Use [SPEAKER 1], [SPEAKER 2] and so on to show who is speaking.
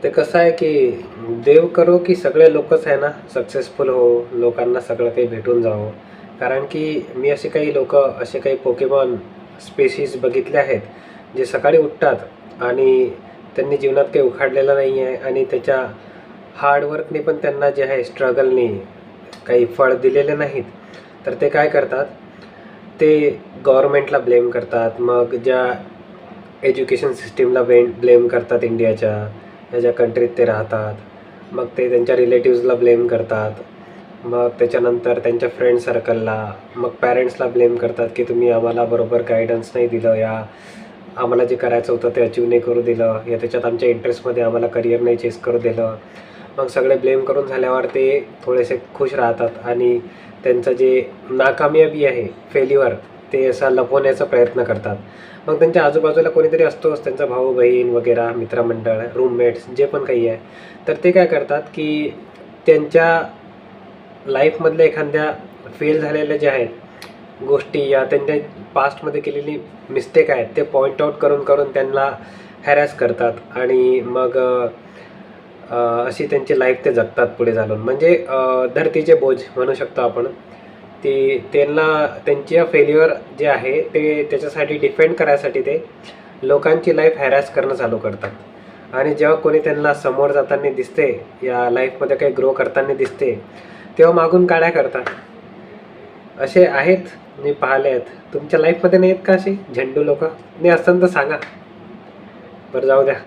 [SPEAKER 1] ते कसं आहे की देव करो की सगळे लोकच आहे ना सक्सेसफुल हो, लोकांना सगळं काही भेटून जावं. कारण की मी असे काही लोकं, असे काही पोकेमॉन स्पेसीज बघितले आहेत, जे सकाळी उठतात आणि त्यांनी जीवनात काही उखाडलेलं नाही आहे आणि त्याच्या हार्डवर्कने पण त्यांना जे आहे स्ट्रगलने काही फळ दिलेले नाहीत. तर ते काय करतात, ते गव्हर्नमेंटला ब्लेम करतात. मग ज्या एज्युकेशन सिस्टीमला ब्लेम करतात इंडियाच्या, ह्या ज्या कंट्रीत ते राहतात. मग ते त्यांच्या रिलेटिव्सला ब्लेम करतात. मग त्याच्यानंतर त्यांच्या फ्रेंड सर्कलला, मग पॅरेंट्सला ब्लेम करतात की तुम्ही आम्हाला बरोबर गायडन्स नाही दिलं, या आम्हाला जे करायचं होतं ते अचीव नाही करू दिलं, या त्याच्यात आमच्या इंटरेस्टमध्ये आम्हाला करिअर नाही चेस करू दिलं. मग सगळे ब्लेम करून झाल्यावर ते थोडेसे खुश राहतात आणि त्यांचं जे नाकामयाबी आहे, फेल्युअर, ते असा लपवण्याचा प्रयत्न करतात. मग त्यांच्या आजूबाजूला कोणीतरी असतोच, त्यांचा भाऊ बहीण वगैरे, मित्रमंडळ, रूममेट्स, जे पण काही आहे. तर ते काय करतात की त्यांच्या लाईफमधल्या एखाद्या फेल झालेल्या ज्या आहेत गोष्टी, या त्यांच्या पास्टमध्ये केलेली मिस्टेक आहेत, ते पॉईंट आऊट करून करून त्यांना हॅरॅस करतात आणि मग अशी त्यांची लाईफ ते जगतात पुढे चालून. म्हणजे धरतीचे बोझ म्हणू शकतो आपण. त्यांना त्यांच्या फेल्युअर जे आहे ते त्याच्यासाठी डिफेंड करायसाठी ते लोकांची लाईफ हॅरॅस करणं चालू करतात. आणि जेव्हा कोणी त्यांना समोर जाताना दिसते, या लाईफमध्ये काही ग्रो करताना दिसते, तेव्हा मागून काड्या करतात. असे आहेत, मी पाहिले आहेत. तुमच्या लाईफमध्ये नाही आहेत का असे झेंडू लोक? नाही असताना तर सांगा. बरं, जाऊ द्या.